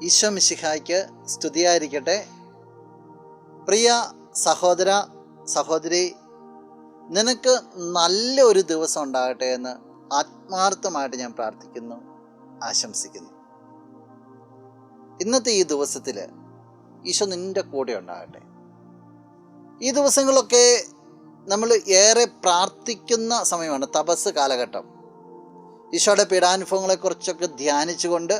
ഈശോ മിശിഹായ്ക്ക് സ്തുതിയായിരിക്കട്ടെ. പ്രിയ സഹോദര സഹോദരി, നിനക്ക് നല്ലൊരു ദിവസം ഉണ്ടാകട്ടെ എന്ന് ആത്മാർത്ഥമായിട്ട് ഞാൻ പ്രാർത്ഥിക്കുന്നു, ആശംസിക്കുന്നു. ഇന്നത്തെ ഈ ദിവസത്തിൽ ഈശോ നിൻ്റെ കൂടെ ഉണ്ടാകട്ടെ. ഈ ദിവസങ്ങളൊക്കെ നമ്മൾ ഏറെ പ്രാർത്ഥിക്കുന്ന സമയമാണ്, തപസ് കാലഘട്ടം. ഈശോയുടെ പീഡാനുഭവങ്ങളെക്കുറിച്ചൊക്കെ ധ്യാനിച്ചുകൊണ്ട്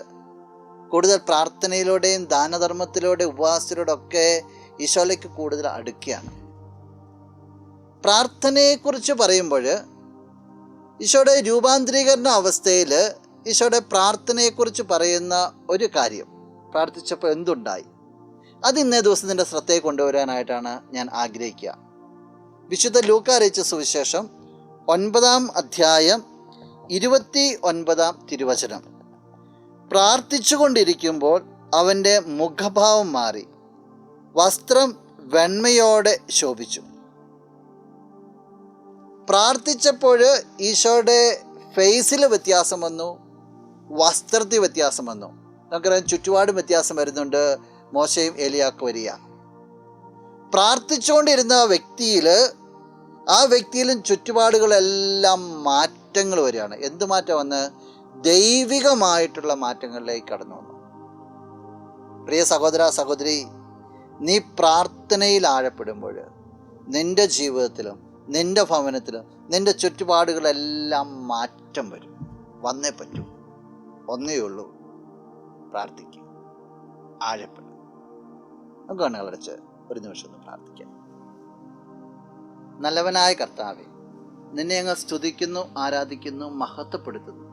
കൂടുതൽ പ്രാർത്ഥനയിലൂടെയും ദാനധർമ്മത്തിലൂടെയും ഉപവാസത്തിലൂടെ ഒക്കെ ഈശോയിലേക്ക് കൂടുതൽ അടുക്കുകയാണ്. പ്രാർത്ഥനയെക്കുറിച്ച് പറയുമ്പോൾ ഈശോയുടെ രൂപാന്തരീകരണ അവസ്ഥയിൽ ഈശോയുടെ പ്രാർത്ഥനയെക്കുറിച്ച് പറയുന്ന ഒരു കാര്യം, പ്രാർത്ഥിച്ചപ്പോൾ എന്തുണ്ടായി, അത് ഇന്നേ ദിവസം നിൻ്റെ ശ്രദ്ധയെ കൊണ്ടുവരാനായിട്ടാണ് ഞാൻ ആഗ്രഹിക്കുക. വിശുദ്ധ ലൂക്കാ അറിയിച്ച സുവിശേഷം 9-ാം അധ്യായം 29-ാം തിരുവചനം. പ്രാർത്ഥിച്ചു കൊണ്ടിരിക്കുമ്പോൾ അവൻ്റെ മുഖഭാവം മാറി, വസ്ത്രം വെണ്മയോടെ ശോഭിച്ചു. പ്രാർത്ഥിച്ചപ്പോൾ ഈശോയുടെ ഫേസിൽ വ്യത്യാസം വന്നു, വസ്ത്രത്തിൽ വ്യത്യാസം വന്നു. നമുക്കറിയാം, ചുറ്റുപാടും വ്യത്യാസം വരുന്നുണ്ട്. മോശയും ഏലിയാക്കും വരിക. പ്രാർത്ഥിച്ചുകൊണ്ടിരുന്ന ആ വ്യക്തിയിലും ചുറ്റുപാടുകളെല്ലാം മാറ്റങ്ങൾ വരികയാണ്. എന്ത് മാറ്റം വന്ന്? ദൈവികമായിട്ടുള്ള മാറ്റങ്ങളിലേക്ക് കടന്നു വന്നു. പ്രിയ സഹോദര സഹോദരി, നീ പ്രാർത്ഥനയിൽ ആഴപ്പെടുമ്പോൾ നിൻ്റെ ജീവിതത്തിലും നിൻ്റെ ഭവനത്തിലും നിൻ്റെ ചുറ്റുപാടുകളെല്ലാം മാറ്റം വരും. വന്നേ പറ്റൂ. ഒന്നേ ഉള്ളൂ, പ്രാർത്ഥിക്കുക, ആഴപ്പെടും. നമുക്ക് കണ്ണുകളടച്ച് ഒരു നിമിഷം ഒന്ന് പ്രാർത്ഥിക്കാം. നല്ലവനായ കർത്താവേ, നിന്നെ ഞങ്ങൾ സ്തുതിക്കുന്നു, ആരാധിക്കുന്നു, മഹത്വപ്പെടുത്തുന്നു.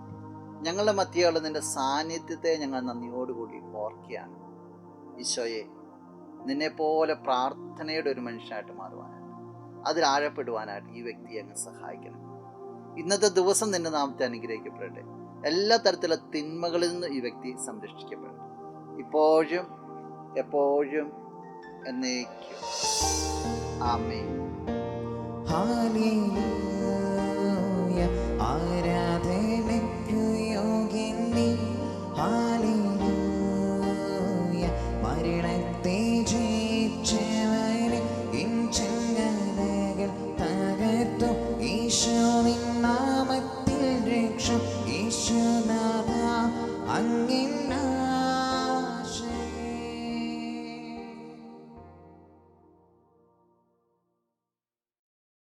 ഞങ്ങളുടെ മധ്യയുള്ള നിൻ്റെ സാന്നിധ്യത്തെ ഞങ്ങൾ നന്ദിയോടുകൂടി ഓർക്കുകയാണ്. ഈശോയെ, നിന്നെപ്പോലെ പ്രാർത്ഥനയുടെ ഒരു മനുഷ്യനായിട്ട് മാറുവാനായിട്ട്, അതിലാഴപ്പെടുവാനായിട്ട് ഈ വ്യക്തിയെ അങ്ങ് സഹായിക്കണം. ഇന്നത്തെ ദിവസം നിൻ്റെ നാമത്തെ അനുഗ്രഹിക്കപ്പെടട്ടെ. എല്ലാ തരത്തിലുള്ള തിന്മകളിൽ നിന്ന് ഈ വ്യക്തി സംരക്ഷിക്കപ്പെടട്ടെ, ഇപ്പോഴും എപ്പോഴും എന്നേക്കും. ആമേൻ. ഹല്ലേലൂയ.